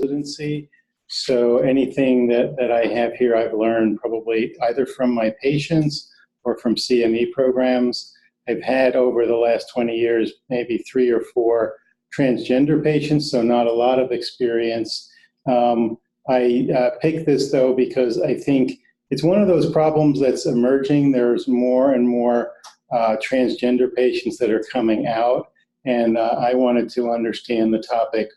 residency. So anything that I have here, I've learned probably either from my patients or from CME programs. I've had over the last 20 years, maybe 3 or 4 transgender patients, so not a lot of experience. I picked this though because I think it's one of those problems that's emerging. There's more and more transgender patients that are coming out, and I wanted to understand the topic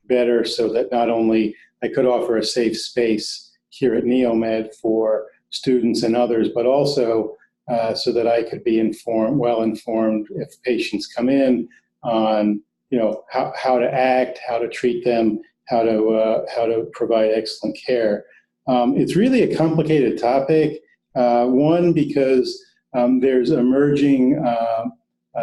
better so that not only I could offer a safe space here at Neomed for students and others, but also so that I could be well informed if patients come in on how to act, how to treat them, how to provide excellent care. It's really a complicated topic. One, because there's emerging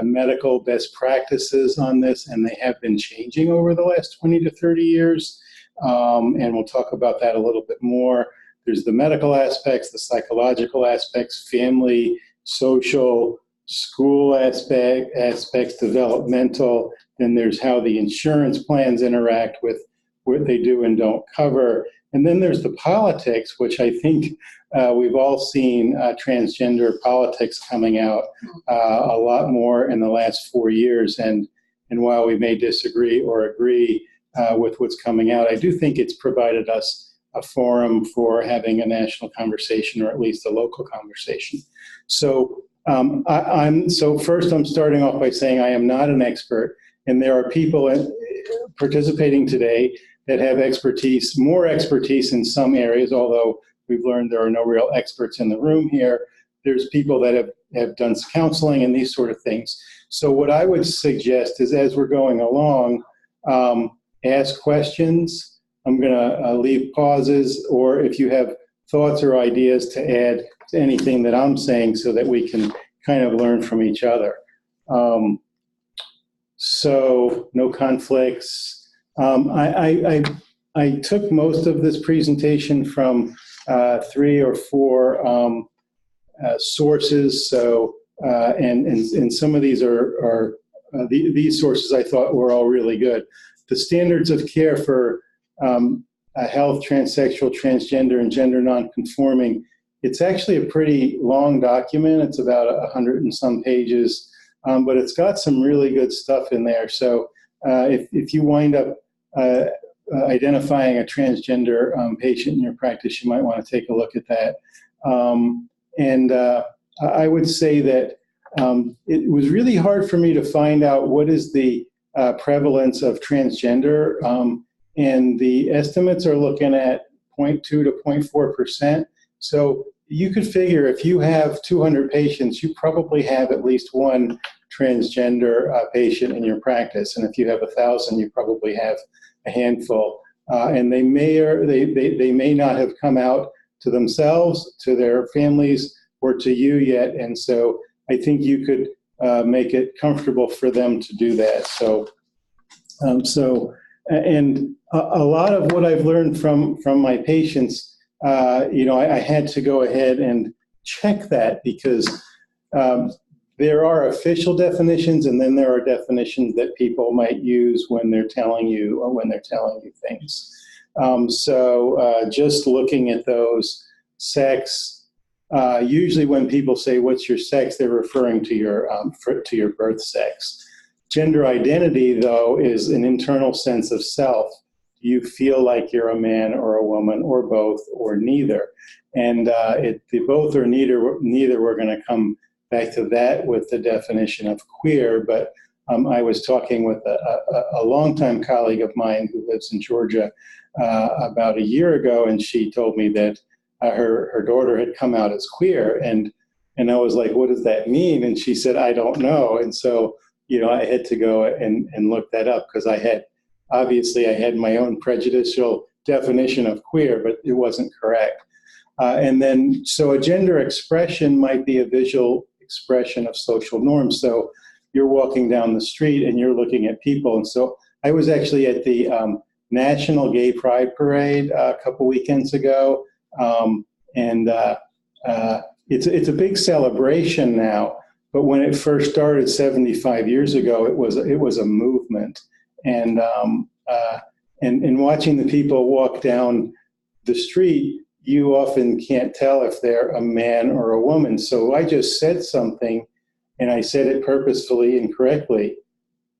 medical best practices on this, and they have been changing over the last 20 to 30 years. And we'll talk about that a little bit more. There's the medical aspects, the psychological aspects, family, social, school aspects, developmental. Then there's how the insurance plans interact with what they do and don't cover. And then there's the politics, which I think we've all seen transgender politics coming out a lot more in the last 4 years. And while we may disagree or agree with what's coming out, I do think it's provided us a forum for having a national conversation, or at least a local conversation. So so first I'm starting off by saying I am not an expert, and there are people participating today that have expertise, more expertise in some areas, although we've learned there are no real experts in the room here. There's people that have done counseling and these sort of things. So what I would suggest is, as we're going along, ask questions. I'm going to leave pauses, or if you have thoughts or ideas to add to anything that I'm saying, so that we can kind of learn from each other. So no conflicts. I took most of this presentation from 3 or 4 sources. So and some of these are these sources I thought were all really good. The standards of care for health, transsexual, transgender, and gender nonconforming. It's actually a pretty long document. It's about 100 and some pages, but it's got some really good stuff in there. So if you wind up identifying a transgender patient in your practice, you might want to take a look at that. I would say that it was really hard for me to find out what is the prevalence of transgender, and the estimates are looking at 0.2 to 0.4%. So you could figure if you have 200 patients, you probably have at least one transgender patient in your practice. And if you have 1,000, you probably have a handful. And they may or they may not have come out to themselves, to their families, or to you yet. And so I think you could make it comfortable for them to do that. So, and a lot of what I've learned from my patients, I had to go ahead and check that, because there are official definitions, and then there are definitions that people might use when they're telling you things. Just looking at those, sex. Usually, when people say "What's your sex?" they're referring to your birth sex. Gender identity, though, is an internal sense of self. Do you feel like you're a man or a woman, or both, or neither? And the both or neither, we're going to come back to that with the definition of queer. But I was talking with a longtime colleague of mine who lives in Georgia about a year ago, and she told me that her daughter had come out as queer, and I was like, "What does that mean?" And she said, "I don't know." And so, I had to go and look that up, because I had my own prejudicial definition of queer, but it wasn't correct. So a gender expression might be a visual expression of social norms. So you're walking down the street and you're looking at people. And so I was actually at the National Gay Pride Parade a couple weekends ago. It's a big celebration now, but when it first started 75 years ago, it was a movement. And watching the people walk down the street, you often can't tell if they're a man or a woman. So I just said something, and I said it purposefully and correctly.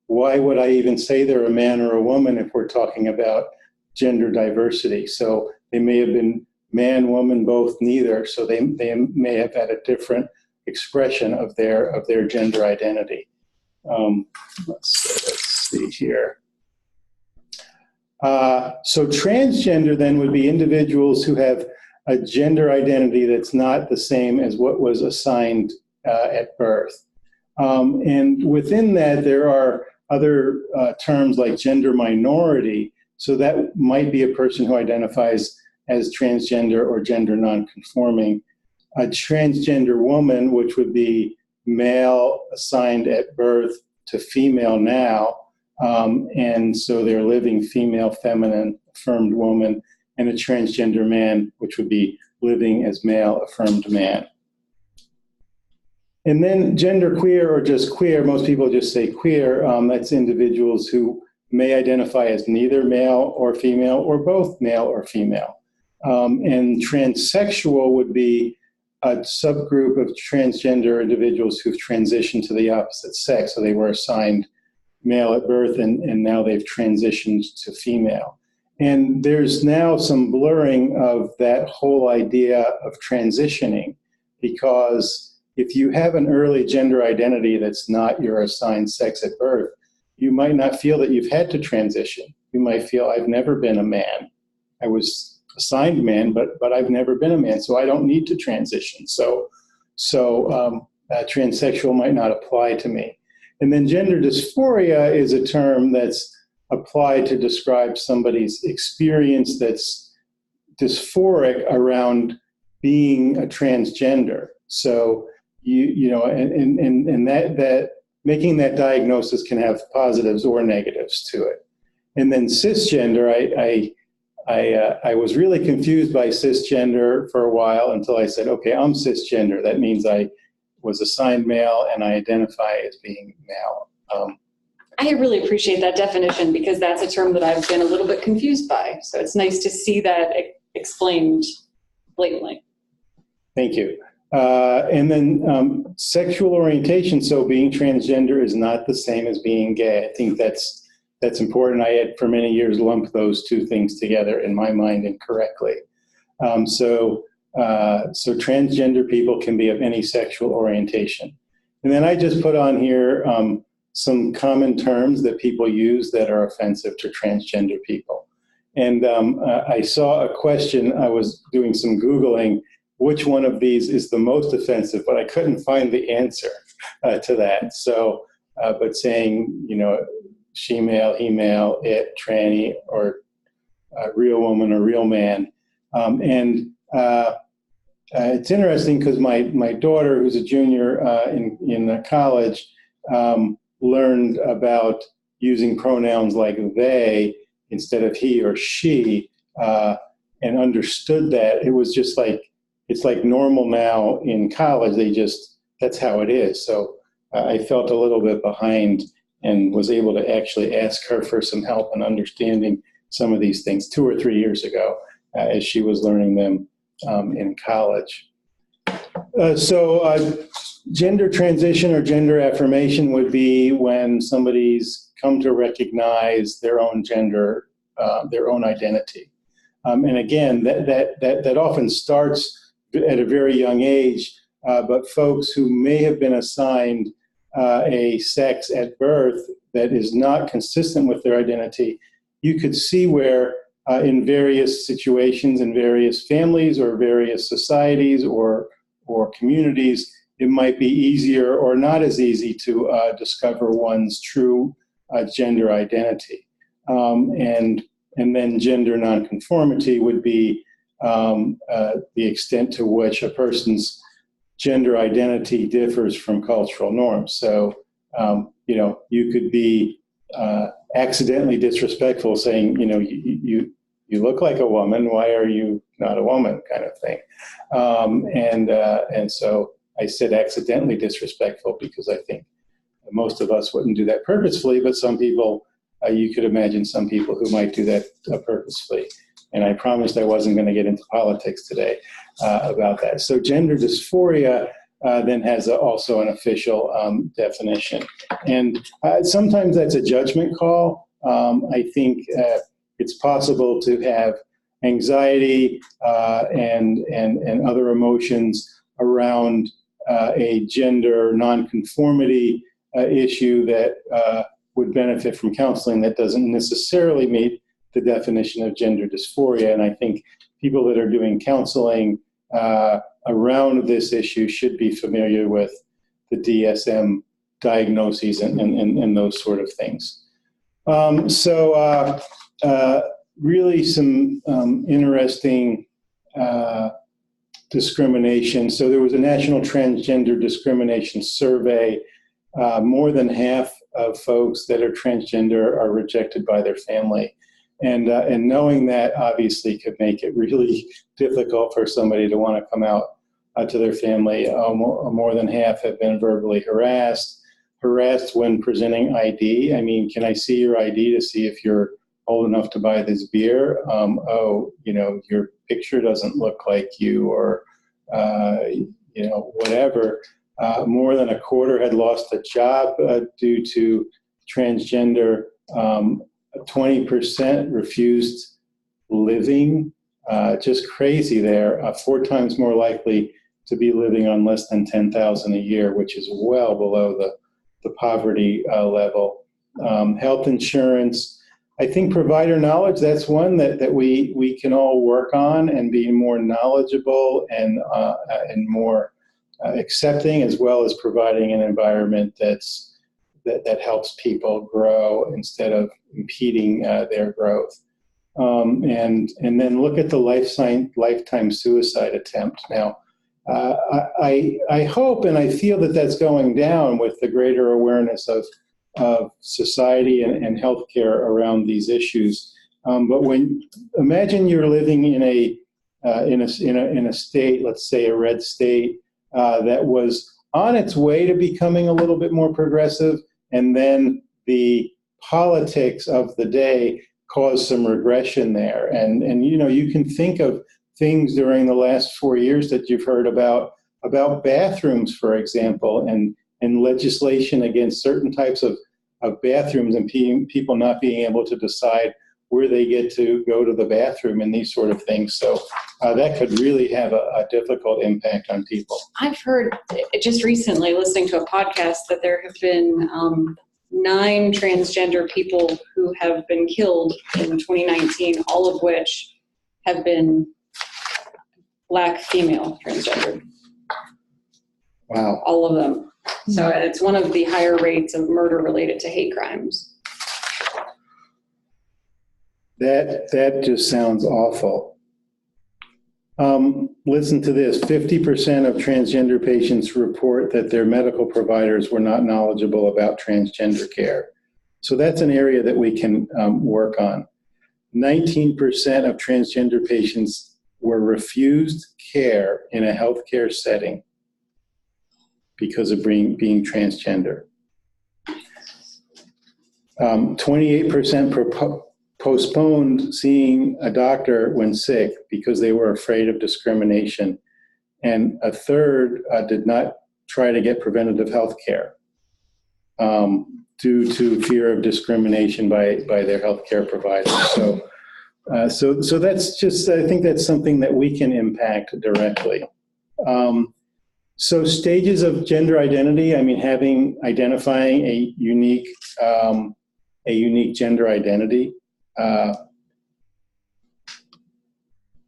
Why would I even say they're a man or a woman if we're talking about gender diversity? So they may have been man, woman, both, neither. So they may have had a different expression of their gender identity. Let's see here. So transgender then would be individuals who have a gender identity that's not the same as what was assigned at birth. And within that, there are other terms like gender minority. So that might be a person who identifies as transgender or gender nonconforming. A transgender woman, which would be male assigned at birth to female now, and so they're living female, feminine, affirmed woman, and a transgender man, which would be living as male, affirmed man. And then genderqueer or just queer, most people just say queer, that's individuals who may identify as neither male or female or both male or female. And transsexual would be a subgroup of transgender individuals who've transitioned to the opposite sex. So they were assigned male at birth and now they've transitioned to female. And there's now some blurring of that whole idea of transitioning, because if you have an early gender identity that's not your assigned sex at birth, you might not feel that you've had to transition. You might feel, I've never been a man. I was assigned man, but I've never been a man, so I don't need to transition. So transsexual might not apply to me. And then gender dysphoria is a term that's applied to describe somebody's experience that's dysphoric around being a transgender. So that making that diagnosis can have positives or negatives to it. And then cisgender, I was really confused by cisgender for a while until I said, okay, I'm cisgender. That means I was assigned male and I identify as being male. I really appreciate that definition, because that's a term that I've been a little bit confused by. So it's nice to see that explained blatantly. Thank you. And then sexual orientation, so being transgender is not the same as being gay. I think that's important. I had for many years lumped those two things together in my mind incorrectly. So transgender people can be of any sexual orientation. And then I just put on here some common terms that people use that are offensive to transgender people. And I saw a question, I was doing some Googling, which one of these is the most offensive, but I couldn't find the answer to that. So, but saying, she male, he male, it, tranny, or real woman or real man. It's interesting because my daughter, who's a junior in college, learned about using pronouns like they instead of he or she, and understood that. It was just like, it's like normal now in college. That's how it is. So I felt a little bit behind and was able to actually ask her for some help in understanding some of these things 2 or 3 years ago as she was learning them in college. Gender transition or gender affirmation would be when somebody's come to recognize their own gender, their own identity. And again, that often starts at a very young age, but folks who may have been assigned a sex at birth that is not consistent with their identity, you could see where in various situations, in various families or various societies or communities, it might be easier or not as easy to discover one's true gender identity. And then gender nonconformity would be the extent to which a person's gender identity differs from cultural norms. So, you could be accidentally disrespectful, saying, you look like a woman, why are you not a woman, kind of thing. And so I said accidentally disrespectful because I think most of us wouldn't do that purposefully, but some people you could imagine some people who might do that purposefully. And I promised I wasn't going to get into politics today about that. So gender dysphoria then has also an official definition. And sometimes that's a judgment call. I think it's possible to have anxiety and other emotions around a gender nonconformity issue that would benefit from counseling that doesn't necessarily meet the definition of gender dysphoria. And I think people that are doing counseling around this issue should be familiar with the DSM diagnoses and those sort of things. Really some interesting discrimination. So there was a National Transgender Discrimination Survey. More than half of folks that are transgender are rejected by their family. And knowing that obviously could make it really difficult for somebody to want to come out to their family. More than half have been verbally harassed when presenting ID. I mean, can I see your ID to see if you're old enough to buy this beer? Your picture doesn't look like you, or, whatever. More than a quarter had lost a job due to transgender. 20% refused living, just crazy there. 4 times more likely to be living on less than $10,000 a year, which is well below the poverty level. Health insurance, I think provider knowledge, that's one that we can all work on, and be more knowledgeable and more accepting, as well as providing an environment that helps people grow instead of impeding their growth. And then look at the lifetime suicide attempt. Now, I hope and I feel that that's going down with the greater awareness of society and healthcare around these issues. But imagine you're living in a state, let's say a red state, that was on its way to becoming a little bit more progressive, and then the politics of the day caused some regression there. And you can think of things during the last 4 years that you've heard about bathrooms, for example, and legislation against certain types of bathrooms, and people not being able to decide where they get to go to the bathroom and these sort of things. So that could really have a difficult impact on people. I've heard just recently, listening to a podcast, that there have been 9 transgender people who have been killed in 2019, all of which have been Black female transgender. Wow. All of them. So it's one of the higher rates of murder related to hate crimes. That just sounds awful. Listen to this. 50% of transgender patients report that their medical providers were not knowledgeable about transgender care. So that's an area that we can work on. 19% of transgender patients were refused care in a healthcare setting because of being transgender. 28% postponed seeing a doctor when sick because they were afraid of discrimination. And a third did not try to get preventative health care due to fear of discrimination by their healthcare providers. So that's just, I think that's something that we can impact directly. So stages of gender identity, I mean, identifying a unique gender identity.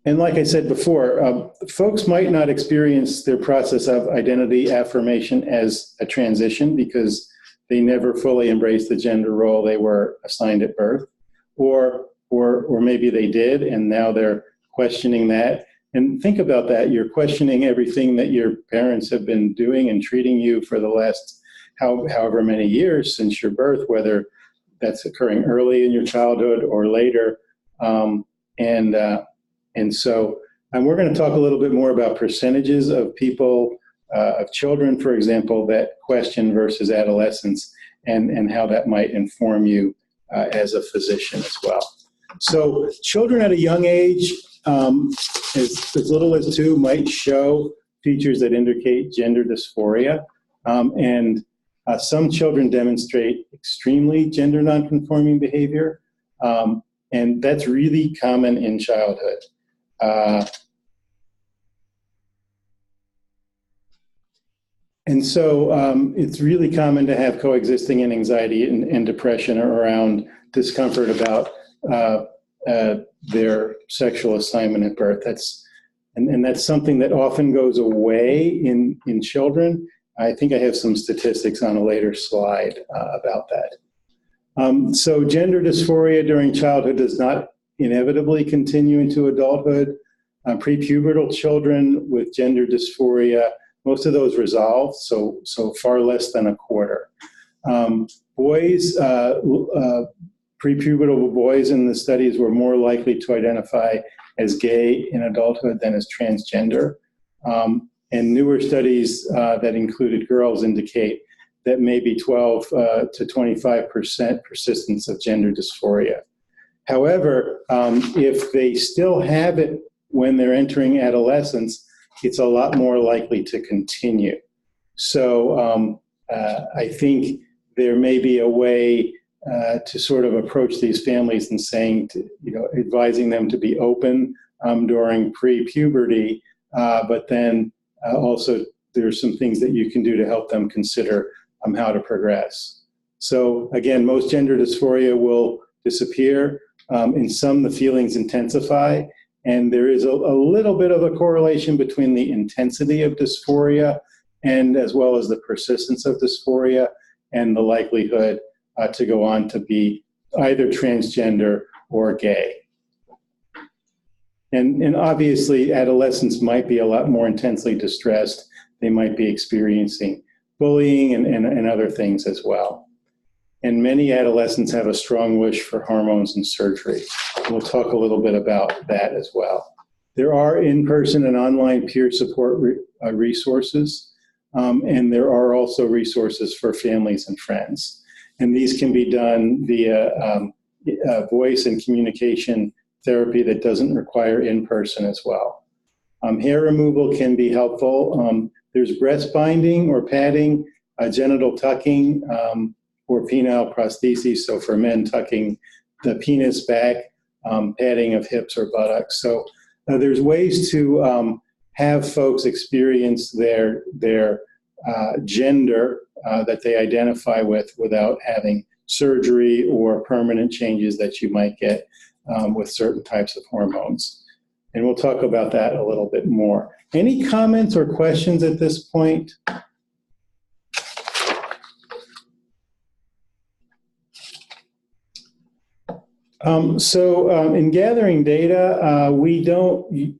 And like I said before, folks might not experience their process of identity affirmation as a transition because they never fully embraced the gender role they were assigned at birth, or maybe they did and now they're questioning that. And think about that. You're questioning everything that your parents have been doing and treating you for the last however many years since your birth, whether that's occurring early in your childhood or later. And we're going to talk a little bit more about percentages of people, of children, for example, that question versus adolescents, and how that might inform you as a physician as well. So children at a young age, as little as 2, might show features that indicate gender dysphoria. And some children demonstrate extremely gender nonconforming behavior. And that's really common in childhood. And so it's really common to have coexisting anxiety and depression around discomfort about their sexual assignment at birth. And that's something that often goes away in children. I think I have some statistics on a later slide about that. So gender dysphoria during childhood does not inevitably continue into adulthood. Prepubertal children with gender dysphoria, most of those resolve, so far less than a quarter. Boys, prepubertal boys in the studies were more likely to identify as gay in adulthood than as transgender. And newer studies that included girls indicate that maybe 12 to 25% persistence of gender dysphoria. However, if they still have it when they're entering adolescence, it's a lot more likely to continue. So I think there may be a way to sort of approach these families and saying, advising them to be open during pre-puberty, but then also there's some things that you can do to help them consider how to progress. So again, most gender dysphoria will disappear. In some, the feelings intensify. And there is a little bit of a correlation between the intensity of dysphoria and as well as the persistence of dysphoria and the likelihood to go on to be either transgender or gay. And obviously, adolescents might be a lot more intensely distressed. They might be experiencing bullying and other things as well. And many adolescents have a strong wish for hormones and surgery. We'll talk a little bit about that as well. There are in-person and online peer support resources, and there are also resources for families and friends. And these can be done via voice and communication therapy that doesn't require in-person as well. Hair removal can be helpful. There's breast binding or padding, genital tucking, or penile prostheses, so for men, tucking the penis back, padding of hips or buttocks. So there's ways to have folks experience their gender that they identify with without having surgery or permanent changes that you might get with certain types of hormones. And we'll talk about that a little bit more. Any comments or questions at this point? In gathering data, we don't,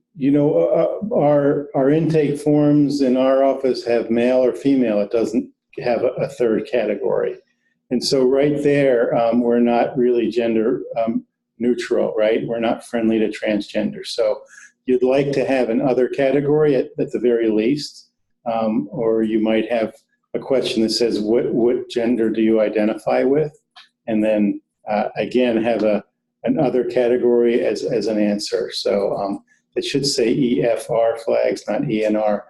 our intake forms in our office have male or female. It doesn't have a third category. And so right there, we're not really gender neutral, right? We're not friendly to transgender. So you'd like to have an other category at the very least, or you might have a question that says, what gender do you identify with? And then again, have an other category as an answer. So it should say EFR flags, not ENR.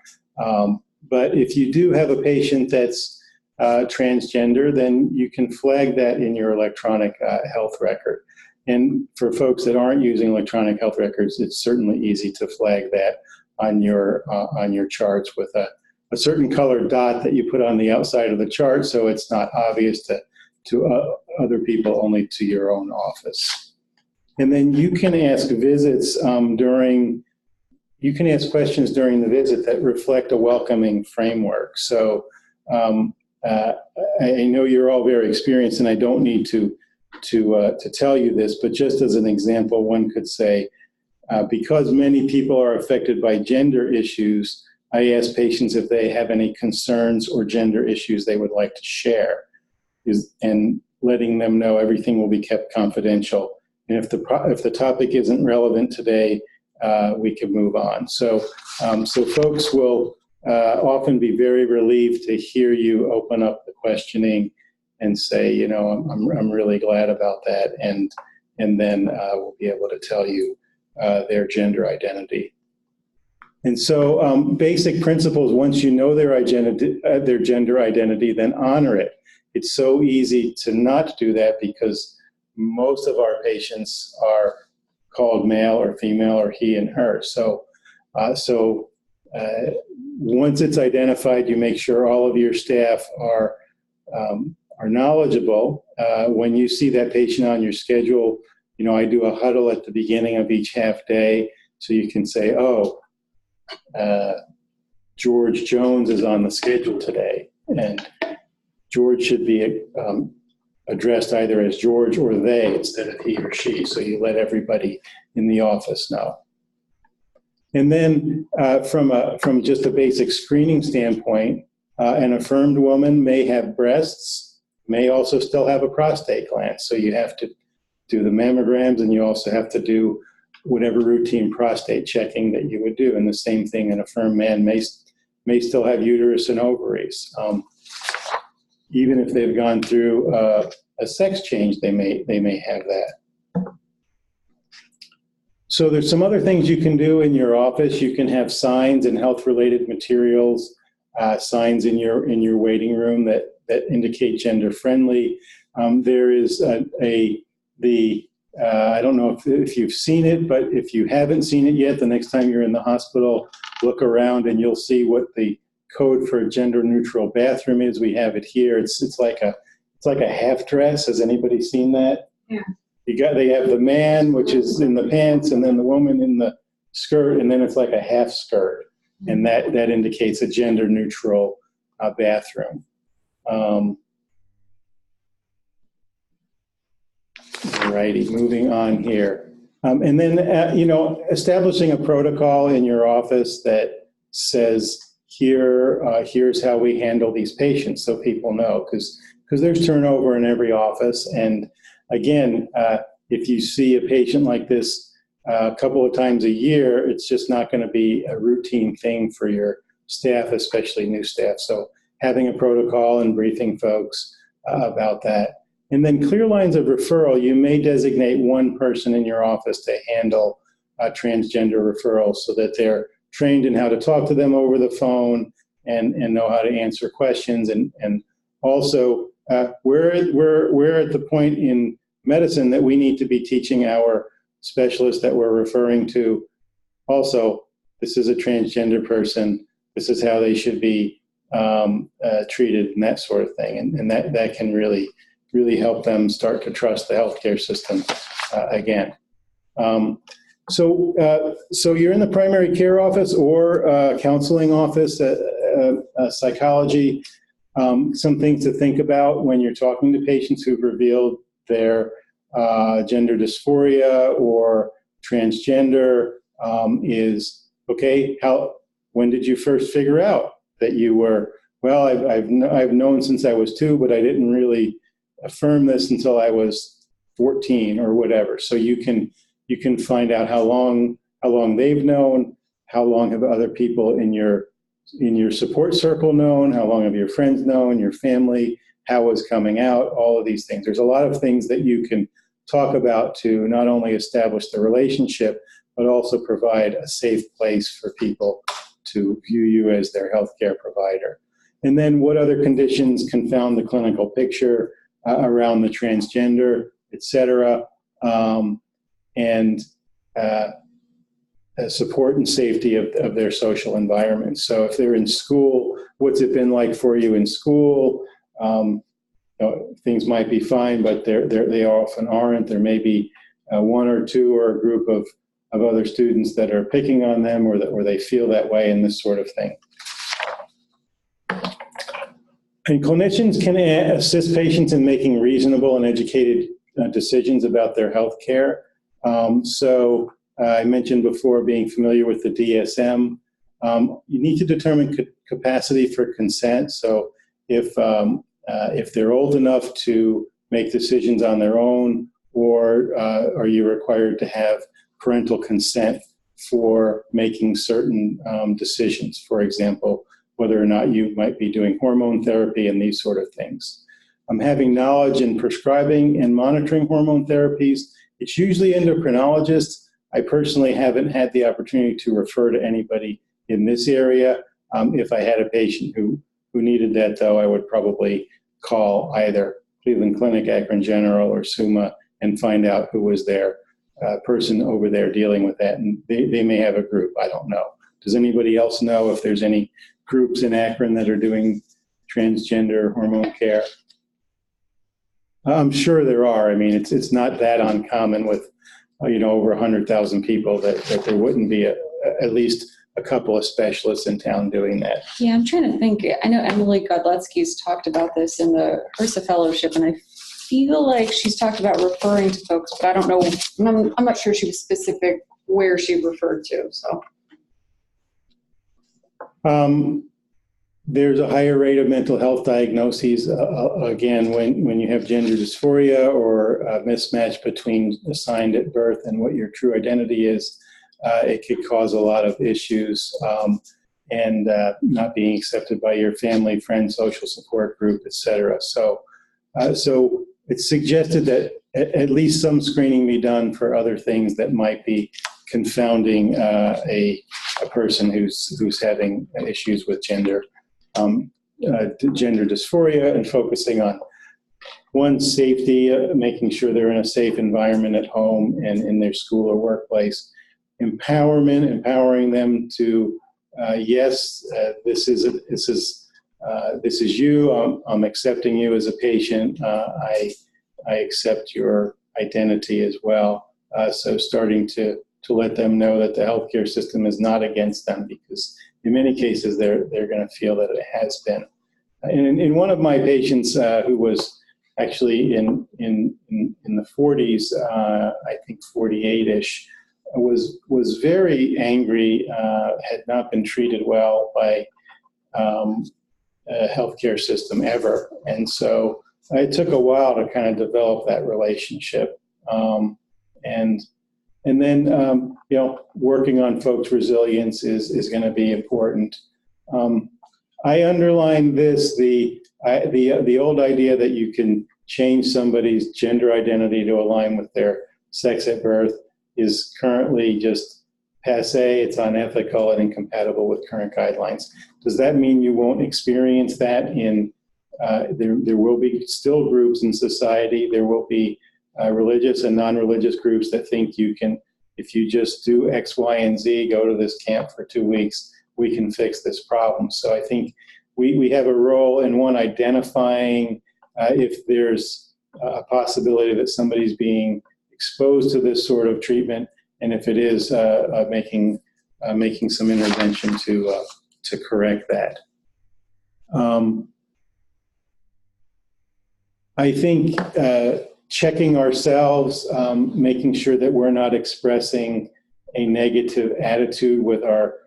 But if you do have a patient that's transgender, then you can flag that in your electronic health record. And for folks that aren't using electronic health records, it's certainly easy to flag that on your charts with a certain colored dot that you put on the outside of the chart, so it's not obvious to other people, only to your own office. And then you can ask visits you can ask questions during the visit that reflect a welcoming framework. So I know you're all very experienced, and I don't need to tell you this, but just as an example, one could say, because many people are affected by gender issues, I ask patients if they have any concerns or gender issues they would like to share, and letting them know everything will be kept confidential. And if the topic isn't relevant today, we can move on. So folks will often be very relieved to hear you open up the questioning and say, you know, I'm really glad about that, and then we'll be able to tell you their gender identity. And so basic principles, once you know their gender identity, then honor it. It's so easy to not do that because most of our patients are called male or female or he and her. So once it's identified, you make sure all of your staff are knowledgeable. When you see that patient on your schedule, you know, I do a huddle at the beginning of each half day, so you can say, oh, George Jones is on the schedule today, and George should be addressed either as George or they instead of he or she, so you let everybody in the office know. And then from just a basic screening standpoint, an affirmed woman may have breasts, may also still have a prostate gland, so you have to do the mammograms, and you also have to do whatever routine prostate checking that you would do. And the same thing, an affirmed man may still have uterus and ovaries. Even if they've gone through a sex change, they may have that. So there's some other things you can do in your office. You can have signs and health-related materials, signs in your waiting room that indicate gender-friendly. There is I don't know if you've seen it, but if you haven't seen it yet, the next time you're in the hospital, look around and you'll see what the code for a gender-neutral bathroom is. We have it here. It's like a half dress. Has anybody seen that? Yeah. They have the man, which is in the pants, and then the woman in the skirt, and then it's like a half skirt, and that indicates a gender-neutral bathroom. Alrighty, moving on here. And then, you know, establishing a protocol in your office that says, here's how we handle these patients, so people know, because there's turnover in every office. And again, if you see a patient like this a couple of times a year, it's just not going to be a routine thing for your staff, especially new staff. So having a protocol and briefing folks about that. And then clear lines of referral. You may designate one person in your office to handle transgender referrals so that they're trained in how to talk to them over the phone and know how to answer questions. And also, we're at the point in medicine that we need to be teaching our specialists that we're referring to also, this is a transgender person, this is how they should be treated, and that sort of thing. And that can really help them start to trust the healthcare system again. So you're in the primary care office or counseling office, psychology. Some things to think about when you're talking to patients who've revealed their gender dysphoria or transgender is, okay, when did you first figure out that you were, well, I've known since I was 2, but I didn't really affirm this until I was 14 or whatever. So you can find out how long they've known, how long have other people in your support circle known, how long have your friends known, your family, how was coming out, all of these things. There's a lot of things that you can talk about to not only establish the relationship, but also provide a safe place for people to view you as their healthcare provider. And then what other conditions confound the clinical picture around the transgender, et cetera, and support and safety of their social environment. So if they're in school, what's it been like for you in school? Things might be fine, but they often aren't. There may be one or two or a group of other students that are picking on them or they feel that way, and this sort of thing. And clinicians can assist patients in making reasonable and educated decisions about their health care. So I mentioned before being familiar with the DSM. You need to determine capacity for consent. So if they're old enough to make decisions on their own, or are you required to have parental consent for making certain decisions? For example, whether or not you might be doing hormone therapy and these sort of things. Having knowledge in prescribing and monitoring hormone therapies. It's usually endocrinologists. I personally haven't had the opportunity to refer to anybody in this area. If I had a patient who needed that, though, I would probably call either Cleveland Clinic, Akron General, or SUMA and find out who was their person over there dealing with that. And they may have a group. I don't know. Does anybody else know if there's any groups in Akron that are doing transgender hormone care? I'm sure there are. I mean, it's not that uncommon with, over 100,000 people that there wouldn't be at least a couple of specialists in town doing that. Yeah, I'm trying to think. I know Emily Godletsky's talked about this in the HRSA fellowship, and I feel like she's talked about referring to folks, but I don't know. I'm not sure she was specific where she referred to. So. There's a higher rate of mental health diagnoses, again, when you have gender dysphoria or a mismatch between assigned at birth and what your true identity is. It could cause a lot of issues and not being accepted by your family, friends, social support group, etc. So it's suggested that at least some screening be done for other things that might be confounding a person who's having issues with gender dysphoria, and focusing on one's safety, making sure they're in a safe environment at home and in their school or workplace. Empowering them to, yes, this is you. I'm accepting you as a patient. I accept your identity as well. So starting to let them know that the healthcare system is not against them, because in many cases they're going to feel that it has been. In one of my patients who was actually in the 40s, I think 48-ish, was very angry, had not been treated well by a healthcare system ever. And so it took a while to kind of develop that relationship. And then, working on folks' resilience is going to be important. I underline this, the old idea that you can change somebody's gender identity to align with their sex at birth is currently just passé. It's unethical and incompatible with current guidelines. Does that mean you won't experience that in, there will be still groups in society, there will be religious and non-religious groups that think you can, if you just do X, Y, and Z, go to this camp for 2 weeks, we can fix this problem. So I think we have a role in, one, identifying if there's a possibility that somebody's being exposed to this sort of treatment, and if it is, making some intervention to correct that. I think checking ourselves, making sure that we're not expressing a negative attitude with our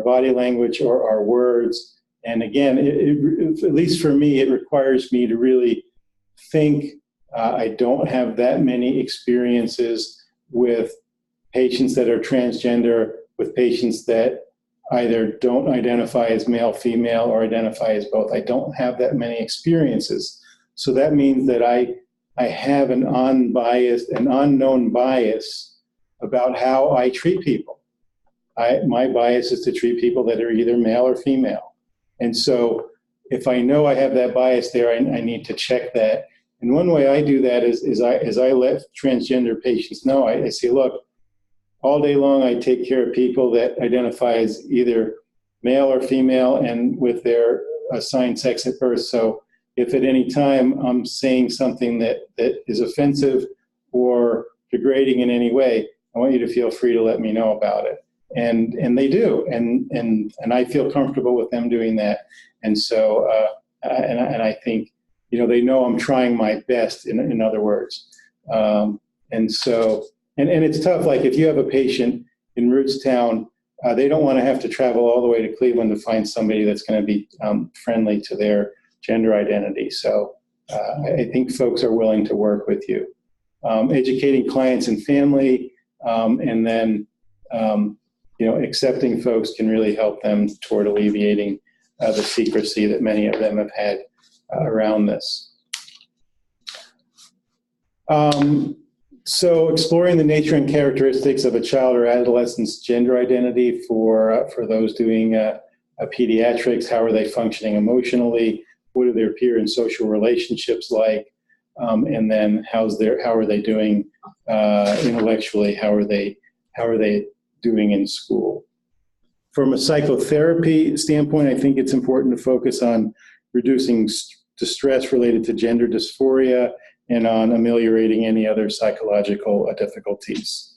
body language or our words. And again, at least for me, it requires me to really think. I don't have that many experiences with patients that are transgender, with patients that either don't identify as male, female, or identify as both. I don't have that many experiences. So that means that I have an unknown bias about how I treat people. My bias is to treat people that are either male or female. And so if I know I have that bias there, I need to check that. And one way I do that is I let transgender patients know. I say, look, all day long I take care of people that identify as either male or female and with their assigned sex at birth. So if at any time I'm saying something that is offensive or degrading in any way, I want you to feel free to let me know about it. And they do, and I feel comfortable with them doing that. And so and I think, they know I'm trying my best, in other words. And so, and it's tough, like if you have a patient in Rootstown, they don't want to have to travel all the way to Cleveland to find somebody that's going to be friendly to their gender identity. So I think folks are willing to work with you. Educating clients and family, and then, accepting folks can really help them toward alleviating the secrecy that many of them have had around this. So exploring the nature and characteristics of a child or adolescent's gender identity for those doing pediatrics. How are they functioning emotionally? What are their peer and social relationships like? And then how are they doing intellectually? How are they doing in school? From a psychotherapy standpoint, I think it's important to focus on reducing distress related to gender dysphoria and on ameliorating any other psychological difficulties.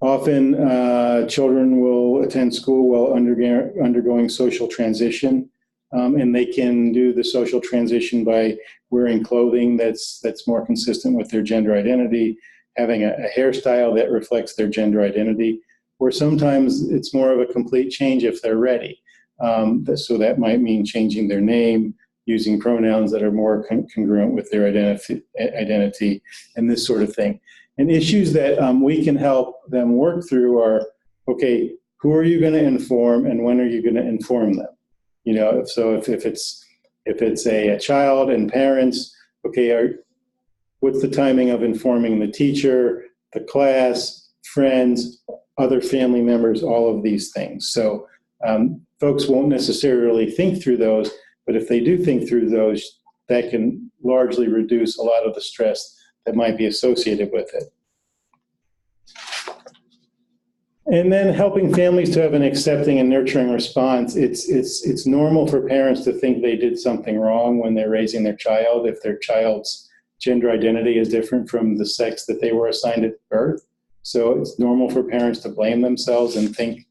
Often, children will attend school while undergoing social transition, and they can do the social transition by wearing clothing that's more consistent with their gender identity, having a hairstyle that reflects their gender identity, or sometimes it's more of a complete change if they're ready. So that might mean changing their name, using pronouns that are more congruent with their identity, and this sort of thing. And issues that we can help them work through are, okay, who are you going to inform, and when are you going to inform them? You know, so if it's a child and parents, okay, what's the timing of informing the teacher, the class, friends, other family members, all of these things. So folks won't necessarily think through those, but if they do think through those, that can largely reduce a lot of the stress that might be associated with it. And then helping families to have an accepting and nurturing response. It's normal for parents to think they did something wrong when they're raising their child if their child's gender identity is different from the sex that they were assigned at birth. So it's normal for parents to blame themselves and think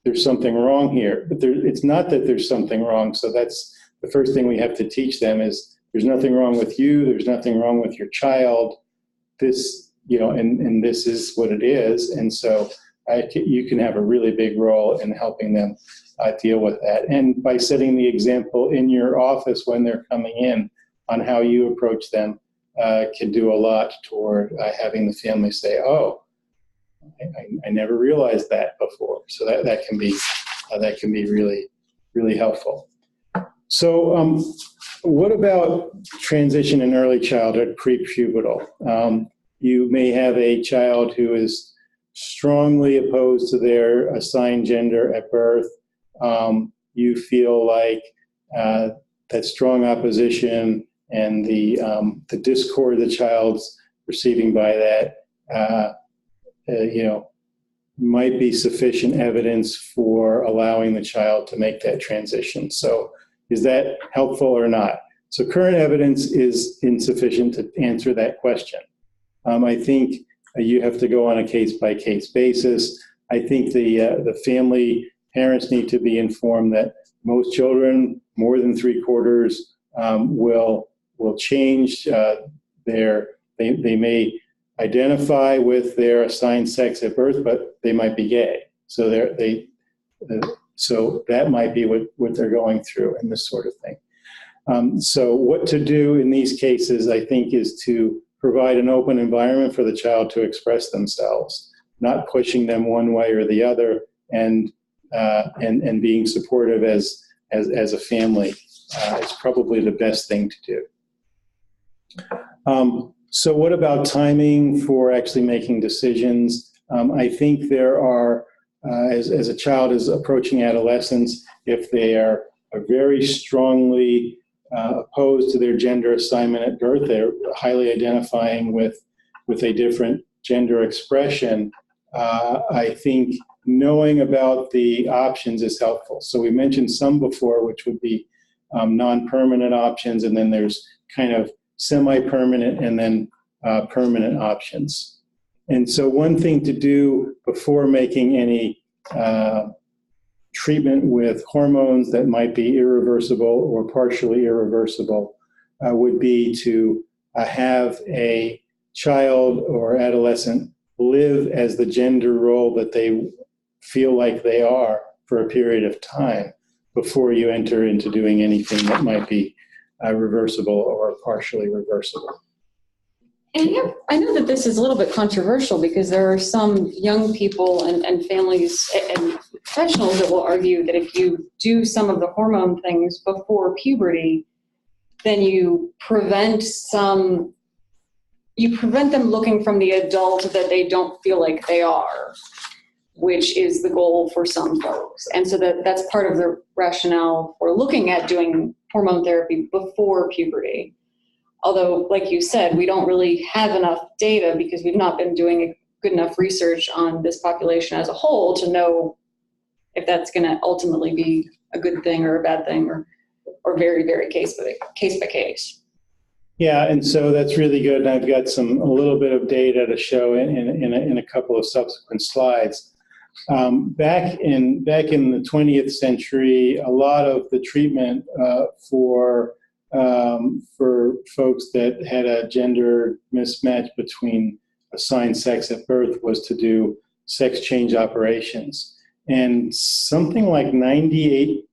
there's something wrong here. But it's not that there's something wrong. So that's the first thing we have to teach them is there's nothing wrong with you. There's nothing wrong with your child. This, you know, and this is what it is. And so you can have a really big role in helping them deal with that. And by setting the example in your office when they're coming in on how you approach them can do a lot toward having the family say, oh, I never realized that before. So that can be really, really helpful. So what about transition in early childhood, pre-pubertal? You may have a child who is strongly opposed to their assigned gender at birth. You feel like that strong opposition and the discord the child's receiving by that, might be sufficient evidence for allowing the child to make that transition. So is that helpful or not? So current evidence is insufficient to answer that question. I think you have to go on a case-by-case basis. I think the family parents need to be informed that most children, more than 3/4, will change they may identify with their assigned sex at birth, but they might be gay. So so that might be what they're going through and this sort of thing. So what to do in these cases, I think, is to provide an open environment for the child to express themselves, not pushing them one way or the other, and being supportive as a family is probably the best thing to do. So what about timing for actually making decisions? I think there are, as a child is approaching adolescence, if they are very strongly opposed to their gender assignment at birth, they're highly identifying with a different gender expression, I think knowing about the options is helpful. So we mentioned some before, which would be non-permanent options, and then there's kind of semi-permanent and then permanent options. And so one thing to do before making any treatment with hormones that might be irreversible or partially irreversible would be to have a child or adolescent live as the gender role that they feel like they are for a period of time before you enter into doing anything that might be reversible or partially reversible. And yeah, I know that this is a little bit controversial because there are some young people and families and professionals that will argue that if you do some of the hormone things before puberty, then you prevent some you prevent them looking from the adult that they don't feel like they are, which is the goal for some folks. And so that's part of the rationale for looking at doing hormone therapy before puberty. Although, like you said, we don't really have enough data because we've not been doing good enough research on this population as a whole to know if that's going to ultimately be a good thing or a bad thing, or very, very case by case. Yeah, and so that's really good. And I've got a little bit of data to show in a couple of subsequent slides. Back in the 20th century, a lot of the treatment for folks that had a gender mismatch between assigned sex at birth was to do sex change operations. And something like 98%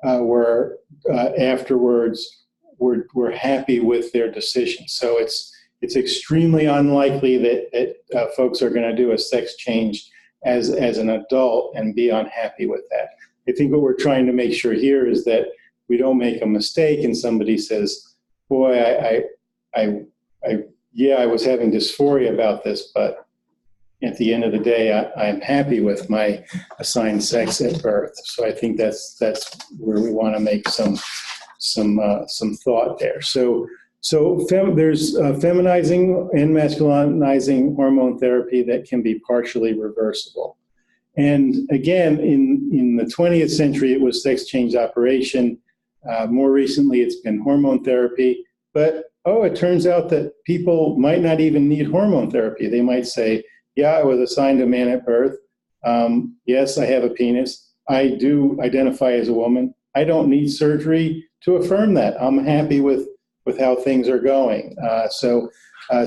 were afterwards were happy with their decision. So it's extremely unlikely that folks are going to do a sex change as an adult and be unhappy with that. I think what we're trying to make sure here is that we don't make a mistake and somebody says, boy, I was having dysphoria about this, but at the end of the day, I'm happy with my assigned sex at birth. So I think that's where we want to make some thought there. So there's feminizing and masculinizing hormone therapy that can be partially reversible. And again, in the 20th century, it was sex change operation. More recently, it's been hormone therapy. But, it turns out that people might not even need hormone therapy. They might say, yeah, I was assigned a man at birth. Yes, I have a penis. I do identify as a woman. I don't need surgery to affirm that. I'm happy with how things are going. So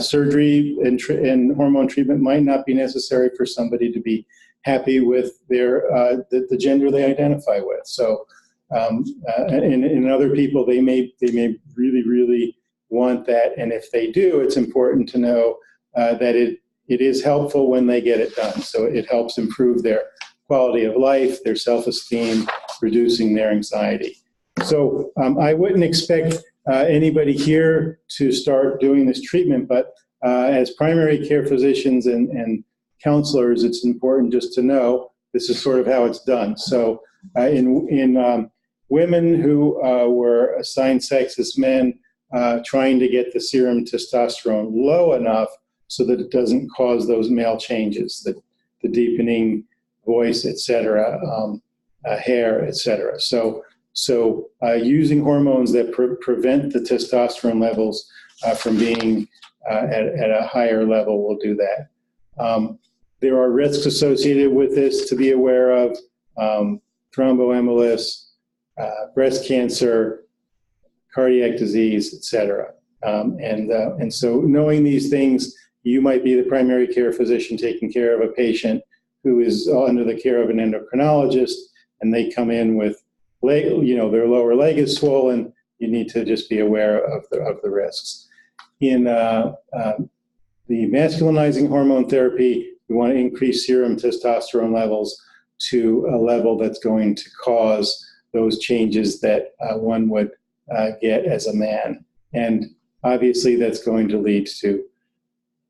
surgery and hormone treatment might not be necessary for somebody to be happy with their the gender they identify with. So in other people, they may really, really want that. And if they do, it's important to know that it is helpful when they get it done. So it helps improve their quality of life, their self-esteem, reducing their anxiety. So I wouldn't expect anybody here to start doing this treatment, but as primary care physicians and counselors, it's important just to know this is sort of how it's done. So in women who were assigned sex as men, trying to get the serum testosterone low enough so that it doesn't cause those male changes, the deepening voice, et cetera, hair, et cetera. So using hormones that prevent the testosterone levels from being at a higher level will do that. There are risks associated with this to be aware of: thromboembolus, breast cancer, cardiac disease, et cetera. And so knowing these things, you might be the primary care physician taking care of a patient who is under the care of an endocrinologist, and they come in with their lower leg is swollen. You need to just be aware of the risks. In the masculinizing hormone therapy, we want to increase serum testosterone levels to a level that's going to cause those changes that one would get as a man. And obviously that's going to lead to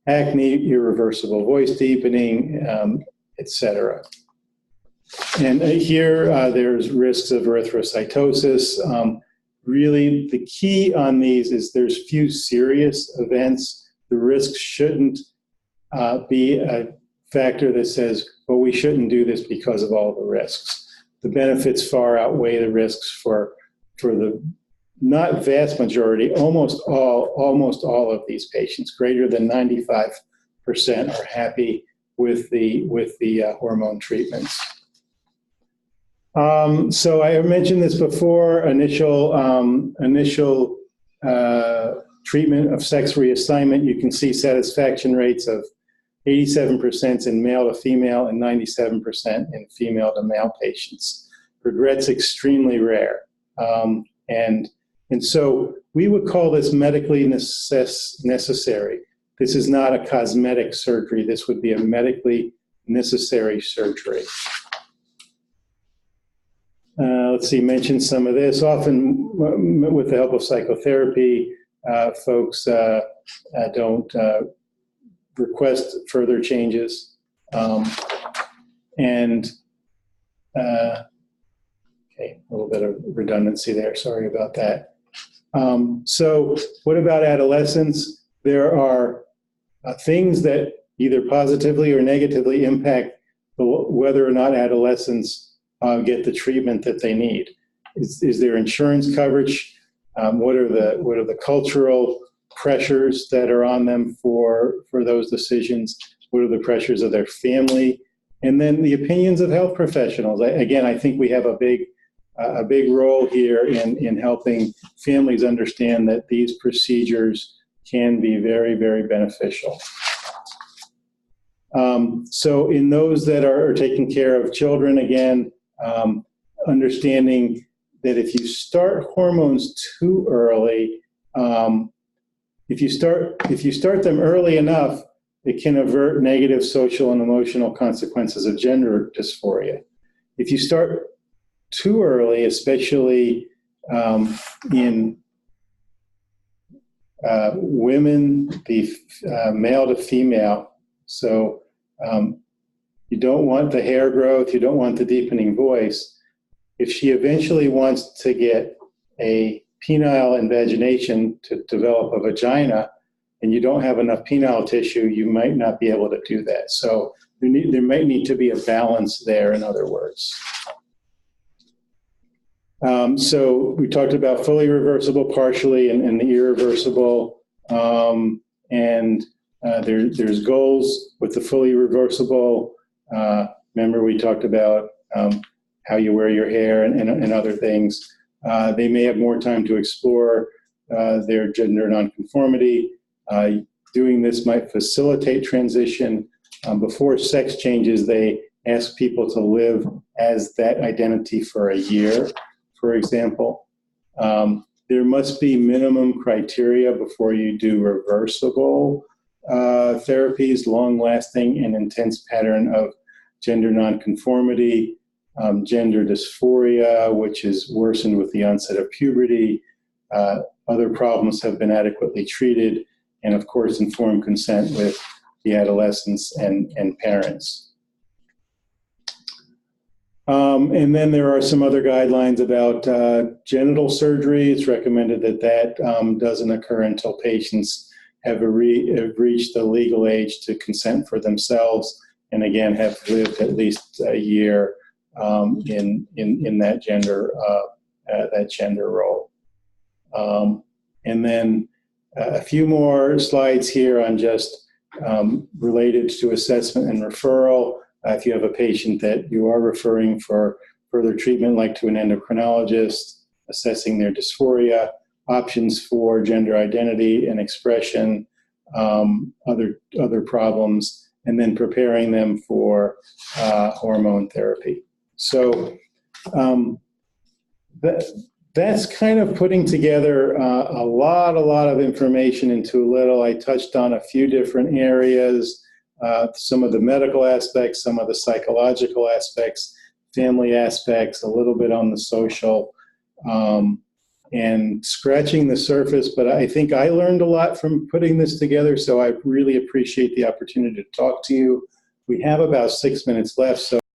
acne, irreversible voice deepening, et cetera. And here there's risks of erythrocytosis. Really, the key on these is there's few serious events. The risk shouldn't be a factor that says, well, we shouldn't do this because of all the risks. The benefits far outweigh the risks for the not vast majority, almost all of these patients. Greater than 95% are happy with the hormone treatments. So I mentioned this before, initial treatment of sex reassignment. You can see satisfaction rates of 87% in male to female and 97% in female to male patients. Regret's extremely rare. And so we would call this medically necessary. This is not a cosmetic surgery. This would be a medically necessary surgery. Let's see, mention some of this. Often with the help of psychotherapy, folks don't request further changes. Okay, a little bit of redundancy there. Sorry about that. So what about adolescents? There are things that either positively or negatively impact whether or not adolescents get the treatment that they need. Is there insurance coverage? What are the cultural pressures that are on them for those decisions? What are the pressures of their family? And then the opinions of health professionals. Again, I think we have a big role here in helping families understand that these procedures can be very, very beneficial. So in those that are taking care of children, again, understanding that if you start hormones too early, if you start them early enough, it can avert negative social and emotional consequences of gender dysphoria. If you start too early, especially in women, the male to female, so you don't want the hair growth, you don't want the deepening voice. If she eventually wants to get a penile invagination to develop a vagina, and you don't have enough penile tissue, you might not be able to do that. So there might need to be a balance there, in other words. So we talked about fully reversible, partially, and the irreversible. There's goals with the fully reversible. Remember we talked about how you wear your hair and other things. They may have more time to explore their gender nonconformity. Doing this might facilitate transition. Before sex changes, they ask people to live as that identity for a year, for example. There must be minimum criteria before you do reversible therapies, long-lasting and intense pattern of gender nonconformity, gender dysphoria, which is worsened with the onset of puberty. Other problems have been adequately treated, and of course, informed consent with the adolescents and parents. And then there are some other guidelines about genital surgery. It's recommended that doesn't occur until patients have reached the legal age to consent for themselves, and again, have lived at least a year in that gender role. And then a few more slides here on just related to assessment and referral. If you have a patient that you are referring for further treatment, like to an endocrinologist, assessing their dysphoria, options for gender identity and expression, other problems, and then preparing them for hormone therapy. So that's kind of putting together a lot of information into a little. I touched on a few different areas, some of the medical aspects, some of the psychological aspects, family aspects, a little bit on the social, and scratching the surface. But I think I learned a lot from putting this together, so I really appreciate the opportunity to talk to you. We have about 6 minutes left, so